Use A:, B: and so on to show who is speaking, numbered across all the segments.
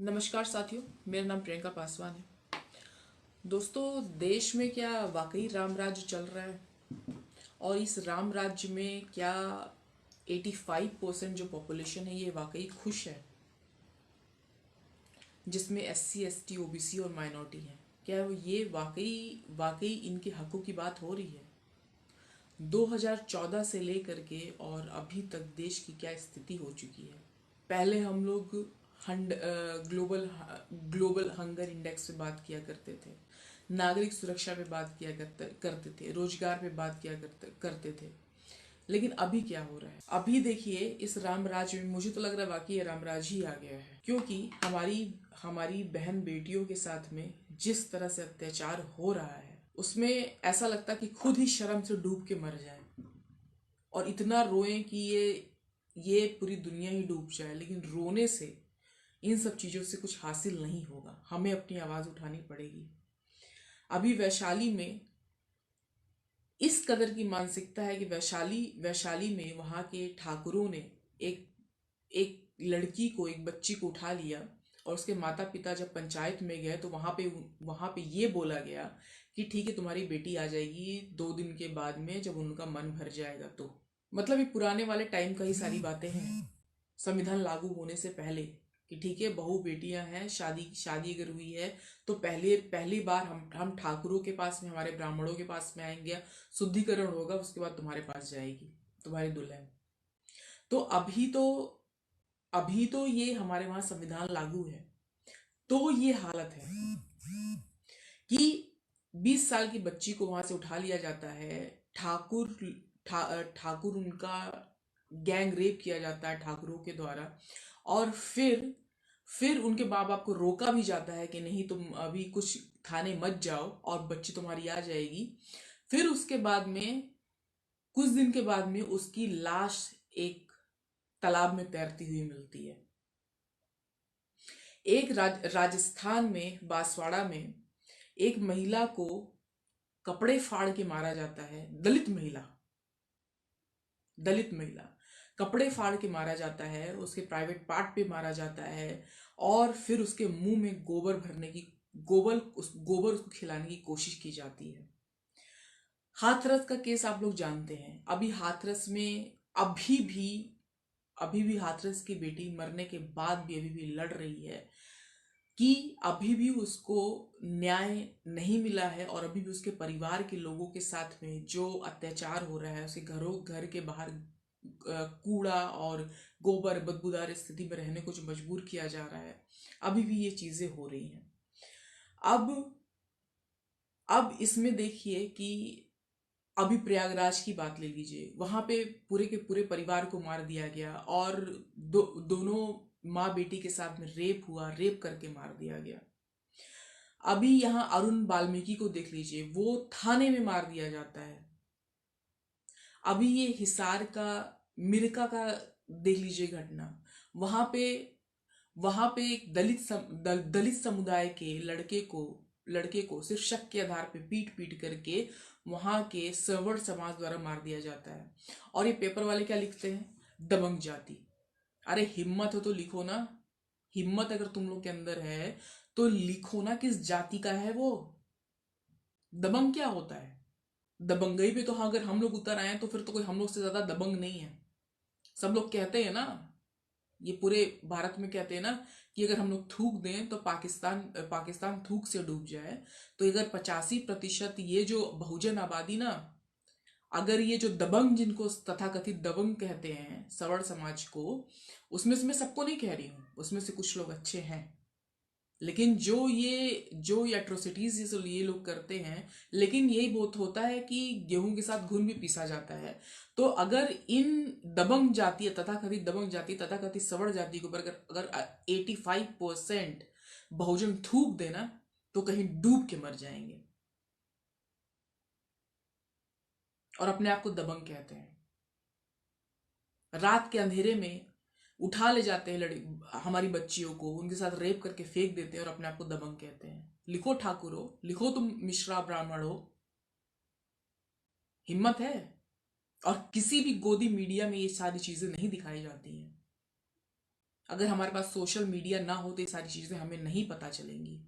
A: नमस्कार साथियों, मेरा नाम प्रियंका पासवान है। दोस्तों, देश में क्या वाकई राम राज्य चल रहा है? और इस राम राज्य में क्या 85% जो पॉपुलेशन है ये वाकई खुश है, जिसमें SC ST OBC और माइनॉरिटी है? क्या ये वाकई वाकई इनके हकों की बात हो रही है? 2014 से लेकर के और अभी तक देश की क्या स्थिति हो चुकी है? पहले हम लोग ग्लोबल हंगर इंडेक्स पे बात किया करते थे, नागरिक सुरक्षा पे बात किया करते थे, रोजगार पे बात किया करते थे। लेकिन अभी क्या हो रहा है? अभी देखिए, इस राम राज्य में मुझे तो लग रहा है वाकई ये राम राज्य ही आ गया है, क्योंकि हमारी हमारी बहन बेटियों के साथ में जिस तरह से अत्याचार हो रहा है उसमें ऐसा लगता है कि खुद ही शर्म से डूब के मर जाए और इतना रोएं कि ये पूरी दुनिया ही डूब जाए। लेकिन रोने से इन सब चीज़ों से कुछ हासिल नहीं होगा, हमें अपनी आवाज़ उठानी पड़ेगी। अभी वैशाली में इस कदर की मानसिकता है कि वैशाली में वहाँ के ठाकुरों ने एक एक लड़की को, एक बच्ची को उठा लिया और उसके माता पिता जब पंचायत में गए तो वहाँ पे ये बोला गया कि ठीक है, तुम्हारी बेटी आ जाएगी 2 दिन के बाद में, जब उनका मन भर जाएगा। तो मतलब ये पुराने वाले टाइम का ही सारी बातें हैं, संविधान लागू होने से पहले, कि ठीक है, बहू बेटियां हैं, शादी शादी अगर हुई है तो पहली बार हम ठाकुरों के पास में, हमारे ब्राह्मणों के पास में आएंगे, शुद्धिकरण होगा, उसके बाद तुम्हारे पास जाएगी तुम्हारी दुल्हन। तो अभी तो ये हमारे वहां संविधान लागू है, तो ये हालत है कि 20 साल की बच्ची को वहां से उठा लिया जाता है, ठाकुर उनका गैंग रेप किया जाता है ठाकुरों के द्वारा, और फिर उनके माँ बाप को रोका भी जाता है कि नहीं, तुम अभी कुछ थाने मत जाओ और बच्ची तुम्हारी आ जाएगी। फिर उसके बाद में, कुछ दिन के बाद में, उसकी लाश एक तालाब में तैरती हुई मिलती है। एक राजस्थान में बांसवाड़ा में एक महिला को कपड़े फाड़ के मारा जाता है। दलित महिला कपड़े फाड़ के मारा जाता है, उसके प्राइवेट पार्ट पे मारा जाता है, और फिर उसके मुंह में गोबर उसको खिलाने की कोशिश की जाती है। हाथरस का केस आप लोग जानते हैं। अभी हाथरस में अभी भी हाथरस की बेटी मरने के बाद भी अभी भी लड़ रही है कि अभी भी उसको न्याय नहीं मिला है, और अभी भी उसके परिवार के लोगों के साथ में जो अत्याचार हो रहा है, उसे घर के बाहर कूड़ा और गोबर बदबूदार स्थिति में रहने को जो मजबूर किया जा रहा है, अभी भी ये चीजें हो रही हैं। अब अब इसमें देखिए कि अभी प्रयागराज की बात ले लीजिए, वहां पे पूरे के पूरे परिवार को मार दिया गया, और दोनों माँ बेटी के साथ में रेप हुआ, रेप करके मार दिया गया। अभी यहाँ अरुण वाल्मीकि को देख लीजिए, वो थाने में मार दिया जाता है। अभी ये हिसार का, मिर्का का देख लीजिए घटना, वहां पे वहां पे एक दलित समुदाय के लड़के को सिर्फ शक के आधार पे पीट पीट करके वहां के सवर्ण समाज द्वारा मार दिया जाता है। और ये पेपर वाले क्या लिखते हैं? दबंग जाति। अरे हिम्मत हो तो लिखो ना, हिम्मत अगर तुम लोग के अंदर है तो लिखो ना किस जाति का है वो। दबंग क्या होता है? दबंगई पे तो हाँ, अगर हम लोग उतर आए तो फिर तो कोई हम लोग से ज्यादा दबंग नहीं है। सब लोग कहते हैं ना, ये पूरे भारत में कहते हैं ना, कि अगर हम लोग थूक दें तो पाकिस्तान थूक से डूब जाए। तो अगर 85% ये जो बहुजन आबादी ना, अगर ये जो दबंग, जिनको तथाकथित दबंग कहते हैं सवर्ण समाज को, उसमें से मैं सबको नहीं कह रही हूँ, उसमें से कुछ लोग अच्छे हैं, लेकिन जो ये एट्रोसिटीज ये लोग करते हैं, लेकिन यही बहुत होता है कि गेहूं के साथ घुन भी पीसा जाता है। तो अगर इन दबंग जाति, तथाकथित दबंग जाति, तथाकथित सवर्ण जाति के ऊपर अगर अगर 85% बहुजन थूक देना तो कहीं डूब के मर जाएंगे, और अपने आप को दबंग कहते हैं। रात के अंधेरे में उठा ले जाते हैं हमारी बच्चियों को, उनके साथ रेप करके फेंक देते हैं, और अपने आप को दबंग कहते हैं। लिखो ठाकुर हो, लिखो तुम मिश्रा ब्राह्मण हो, हिम्मत है। और किसी भी गोदी मीडिया में ये सारी चीजें नहीं दिखाई जाती हैं। अगर हमारे पास सोशल मीडिया ना हो तो ये सारी चीजें हमें नहीं पता चलेंगी।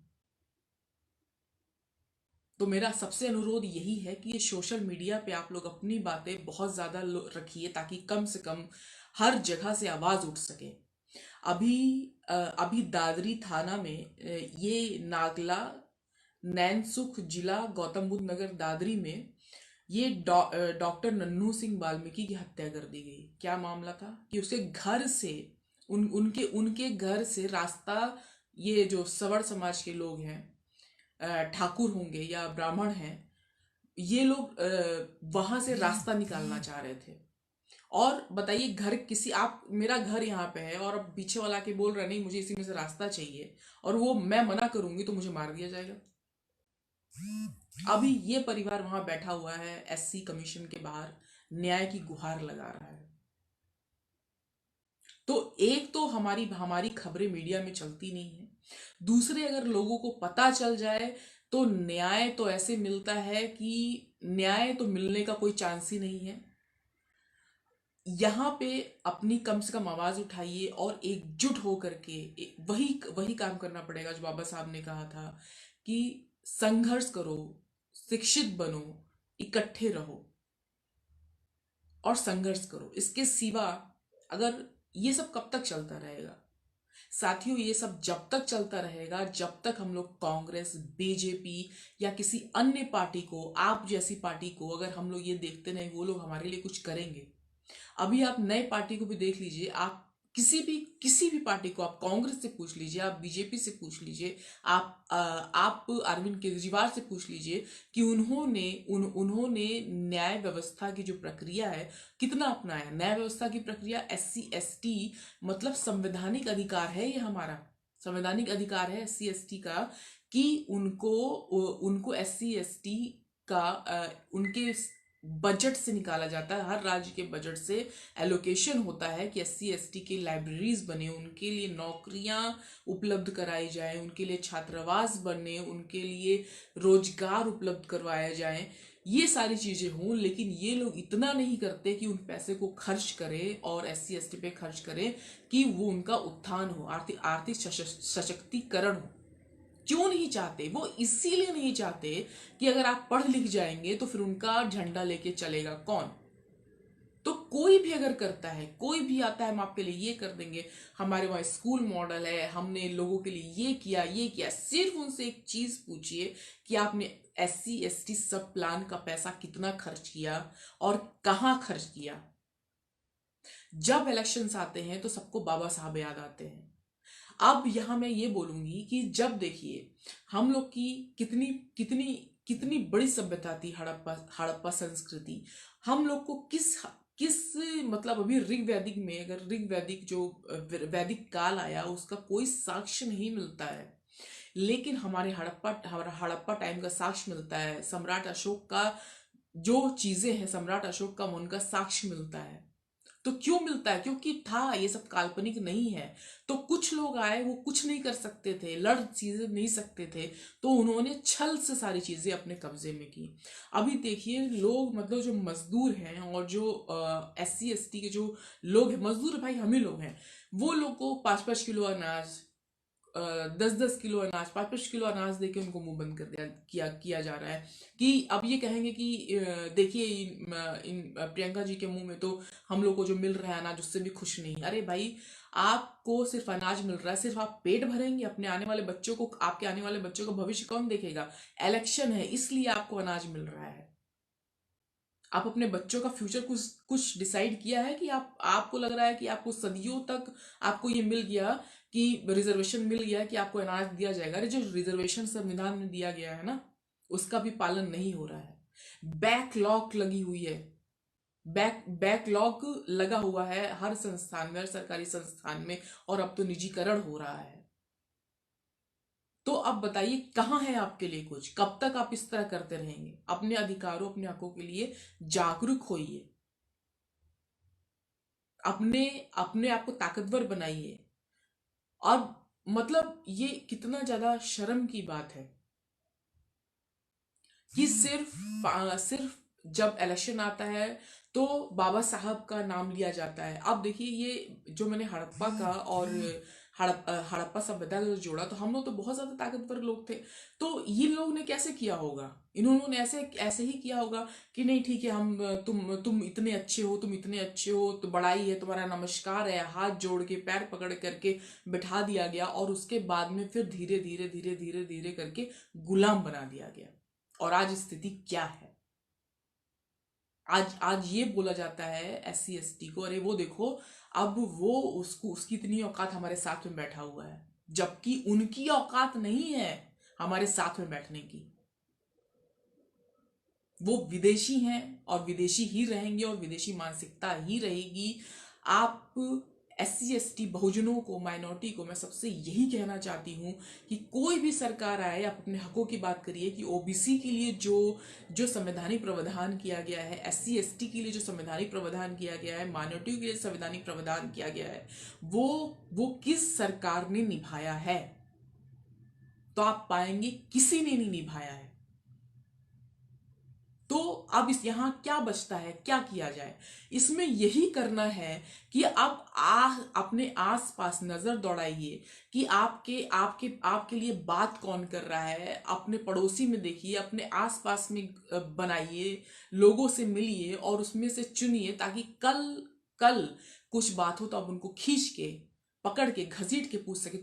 A: तो मेरा सबसे अनुरोध यही है कि ये सोशल मीडिया पे आप लोग अपनी बातें बहुत ज्यादा रखिए, ताकि कम से कम हर जगह से आवाज उठ सके। अभी अभी दादरी थाना में ये नागला नैनसुख जिला गौतम बुद्ध नगर दादरी में ये डॉक्टर नन्नू सिंह वाल्मीकि की हत्या कर दी गई। क्या मामला था कि उसके घर से उनके उनके घर से रास्ता, ये जो सवर्ण समाज के लोग हैं, ठाकुर होंगे या ब्राह्मण हैं, ये लोग वहां से रास्ता निकालना चाह रहे थे। और बताइए, घर किसी, आप, मेरा घर यहाँ पे है और अब पीछे वाला के बोल रहा नहीं मुझे इसी में से रास्ता चाहिए, और वो मैं मना करूंगी तो मुझे मार दिया जाएगा। अभी ये परिवार वहां बैठा हुआ है एससी कमीशन के बाहर, न्याय की गुहार लगा रहा है। तो एक तो हमारी हमारी खबरें मीडिया में चलती नहीं है, दूसरे अगर लोगों को पता चल जाए तो न्याय तो ऐसे मिलता है कि न्याय तो मिलने का कोई चांस ही नहीं है। यहाँ पे अपनी कम से कम आवाज उठाइए और एकजुट होकर के वही वही काम करना पड़ेगा जो बाबा साहब ने कहा था कि संघर्ष करो, शिक्षित बनो, इकट्ठे रहो और संघर्ष करो। इसके सिवा अगर ये सब कब तक चलता रहेगा साथियों, ये सब जब तक चलता रहेगा जब तक हम लोग कांग्रेस, बीजेपी या किसी अन्य पार्टी को, आप जैसी पार्टी को अगर हम लोग ये देखते नहीं वो लोग हमारे लिए कुछ करेंगे। अभी आप नए पार्टी को भी देख लीजिए, आप किसी भी पार्टी को, आप कांग्रेस से पूछ लीजिए, आप बीजेपी से पूछ लीजिए, आप अरविंद केजरीवाल से पूछ लीजिए कि उन्होंने न्याय व्यवस्था की जो प्रक्रिया है कितना अपनाया। न्याय व्यवस्था की प्रक्रिया, एससी एसटी, मतलब संवैधानिक अधिकार है, ये हमारा संवैधानिक अधिकार है एससी एसटी का कि उनको उनको एससी एसटी का उनके बजट से निकाला जाता है। हर राज्य के बजट से एलोकेशन होता है कि एससी एसटी की लाइब्रेरीज बने, उनके लिए नौकरियां उपलब्ध कराई जाए, उनके लिए छात्रावास बने, उनके लिए रोजगार उपलब्ध करवाया जाए, ये सारी चीजें हों। लेकिन ये लोग इतना नहीं करते कि उन पैसे को खर्च करें और एससी एसटी पे खर्च करें कि वो उनका उत्थान हो, आर्थिक आर्थिक सशक्तिकरण हो। क्यों नहीं चाहते? वो इसीलिए नहीं चाहते कि अगर आप पढ़ लिख जाएंगे तो फिर उनका झंडा लेके चलेगा कौन? तो कोई भी अगर करता है, कोई भी आता है, हम आपके लिए ये कर देंगे, हमारे वहां स्कूल मॉडल है, हमने लोगों के लिए ये किया, सिर्फ उनसे एक चीज पूछिए कि आपने एससी एसटी सब प्लान का पैसा कितना खर्च किया और कहां खर्च किया। जब इलेक्शंस आते हैं तो सबको बाबा साहब याद आते हैं। अब यहां मैं ये बोलूंगी कि जब देखिए हम लोग की कितनी कितनी कितनी बड़ी सभ्यता थी, हड़प्पा हड़प्पा संस्कृति। हम लोग को किस किस मतलब अभी ऋग वैदिक में, अगर ऋग वैदिक जो वैदिक काल आया उसका कोई साक्ष्य नहीं मिलता है, लेकिन हमारे हड़प्पा टाइम का साक्ष्य मिलता है। सम्राट अशोक का जो चीजें हैं, सम्राट अशोक का उनका साक्ष्य मिलता है। तो क्यों मिलता है? क्योंकि था, ये सब काल्पनिक नहीं है। तो कुछ लोग आए, वो कुछ नहीं कर सकते थे, लड़ चीजें नहीं सकते थे, तो उन्होंने छल से सारी चीजें अपने कब्जे में की। अभी देखिए लोग, मतलब जो मजदूर हैं और जो एससी एसटी के जो लोग हैं, मजदूर भाई हम ही लोग हैं, वो लोग को 5-5 किलो अनाज, 10-10 किलो अनाज, 5-5 किलो अनाज देके उनको मुंह बंद कर दिया किया जा रहा है। कि अब ये कहेंगे कि देखिए इन प्रियंका जी के मुंह में तो हम लोग को जो मिल रहा है अनाज उससे भी खुश नहीं। अरे भाई, आपको सिर्फ अनाज मिल रहा है, सिर्फ आप पेट भरेंगे, अपने आने वाले बच्चों को, आपके आने वाले बच्चों का भविष्य कौन देखेगा? इलेक्शन है इसलिए आपको अनाज मिल रहा है। आप अपने बच्चों का फ्यूचर कुछ कुछ डिसाइड किया है कि आपको लग रहा है कि आपको सदियों तक आपको ये मिल गया कि रिजर्वेशन मिल गया कि आपको अनाज दिया जाएगा? अरे जो रिजर्वेशन संविधान में दिया गया है ना, उसका भी पालन नहीं हो रहा है। बैकलॉग लगी हुई है, बैकलॉग लगा हुआ है हर संस्थान में, हर सरकारी संस्थान में, और अब तो निजीकरण हो रहा है। तो अब बताइए कहाँ है आपके लिए कुछ? कब तक आप इस तरह करते रहेंगे? अपने अधिकारों, अपने हकों के लिए जागरूक होइए, अपने अपने आप को ताकतवर बनाइए। और मतलब ये कितना ज्यादा शर्म की बात है कि सिर्फ जब इलेक्शन आता है तो बाबा साहब का नाम लिया जाता है। अब देखिए, ये जो मैंने हड़प्पा का और हड़प्पा सभ्यता का जोड़ा, तो हम लोग तो बहुत ज्यादा ताकतवर लोग थे। तो ये लोग ने कैसे किया होगा? इन्होंने ऐसे ऐसे ही किया होगा कि नहीं ठीक है, हम तुम इतने अच्छे हो, तुम इतने अच्छे हो, तो बड़ाई है तुम्हारा, नमस्कार है, हाथ जोड़ के पैर पकड़ करके बिठा दिया गया, और उसके बाद में फिर धीरे धीरे धीरे धीरे धीरे करके गुलाम बना दिया गया। और आज स्थिति क्या है? आज ये बोला जाता है SC ST को, अरे वो देखो, अब वो उसकी इतनी औकात हमारे साथ में बैठा हुआ है, जबकि उनकी औकात नहीं है हमारे साथ में बैठने की। वो विदेशी हैं और विदेशी ही रहेंगे और विदेशी मानसिकता ही रहेगी। आप SC ST बहुजनों को, माइनॉरिटी को मैं सबसे यही कहना चाहती हूँ कि कोई भी सरकार आए, आप अपने हकों की बात करिए कि OBC के लिए जो संवैधानिक प्रावधान किया गया है, SC ST के लिए जो संवैधानिक प्रावधान किया गया है, माइनॉरिटी के लिए संवैधानिक प्रावधान किया गया है, वो किस सरकार ने निभाया है? तो आप पाएंगे किसी ने नहीं निभाया है। तो अब इस यहां क्या बचता है, क्या किया जाए? इसमें यही करना है कि अब अपने आसपास नजर दौड़ाइए कि आपके आपके आपके लिए बात कौन कर रहा है। अपने पड़ोसी में देखिए, अपने आसपास में बनाइए, लोगों से मिलिए और उसमें से चुनिए, ताकि कल कुछ बात हो तो आप उनको खींच के, पकड़ के, घसीट के पूछ सके,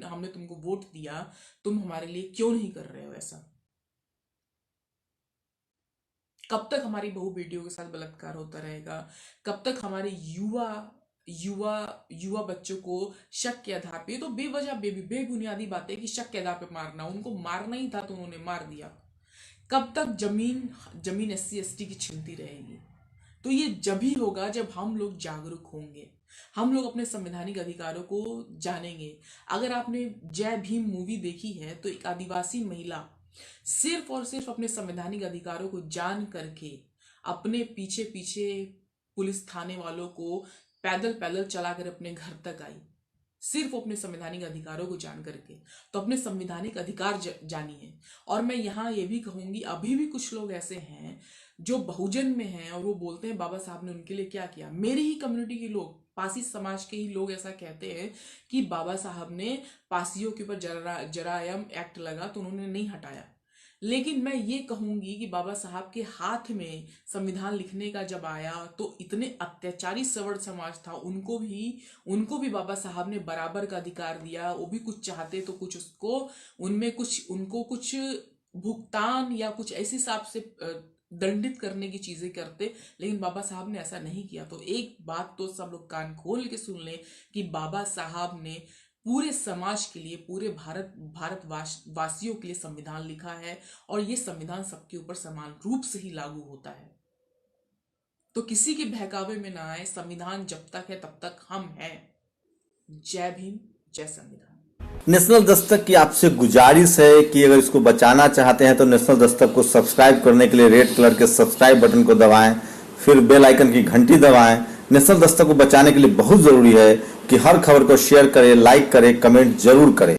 A: हमने तुमको वोट दिया, तुम हमारे लिए क्यों नहीं कर रहे हो ऐसा? कब तक हमारी बहु बेटियों के साथ बलात्कार होता रहेगा? कब तक हमारे युवा युवा युवा बच्चों को शक के आधार पे, तो बेवजह बेबुनियादी बातें कि शक के आधार पे मारना, उनको मारना ही था तो उन्होंने मार दिया। कब तक जमीन SC ST की छिनती रहेगी? तो ये जब ही होगा जब हम लोग जागरूक होंगे, हम लोग अपने संवैधानिक अधिकारों को जानेंगे। अगर आपने जय भीम मूवी देखी है तो एक आदिवासी महिला सिर्फ और सिर्फ अपने संवैधानिक अधिकारों को जान करके अपने पीछे पीछे पुलिस थाने वालों को पैदल पैदल चलाकर अपने घर तक आई, सिर्फ अपने संवैधानिक अधिकारों को जान करके। तो अपने संवैधानिक अधिकार जानिए। और मैं यहाँ ये भी कहूंगी, अभी भी कुछ लोग ऐसे हैं जो बहुजन में हैं और वो बोलते हैं बाबा साहब ने उनके लिए क्या किया। मेरी ही कम्युनिटी के लोग, पासी समाज के ही लोग ऐसा कहते हैं कि बाबा साहब ने पासियों के ऊपर जरायम एक्ट लगा तो उन्होंने नहीं हटाया। लेकिन मैं ये कहूंगी कि बाबा साहब के हाथ में संविधान लिखने का जब आया तो इतने अत्याचारी सवर्ण समाज था, उनको भी बाबा साहब ने बराबर का अधिकार दिया। वो भी कुछ चाहते तो कुछ उनको कुछ भुगतान या कुछ ऐसे हिसाब से दंडित करने की चीजें करते, लेकिन बाबा साहब ने ऐसा नहीं किया। तो एक बात तो सब लोग कान खोल के सुन लें कि बाबा साहब ने पूरे समाज के लिए, पूरे भारत वासियों के लिए संविधान लिखा है, और ये संविधान सबके ऊपर समान रूप से ही लागू होता है। तो किसी के बहकावे में ना आए। संविधान जब तक है तब तक हम हैं। जय भीम, जय संविधान।
B: नेशनल दस्तक की आपसे गुजारिश है कि अगर इसको बचाना चाहते हैं तो नेशनल दस्तक को सब्सक्राइब करने के लिए रेड कलर के सब्सक्राइब बटन को दबाएं, फिर बेल आइकन की घंटी दबाएं। नेशनल दस्तक को बचाने के लिए बहुत जरूरी है कि हर खबर को शेयर करें, लाइक करें, कमेंट जरूर करें।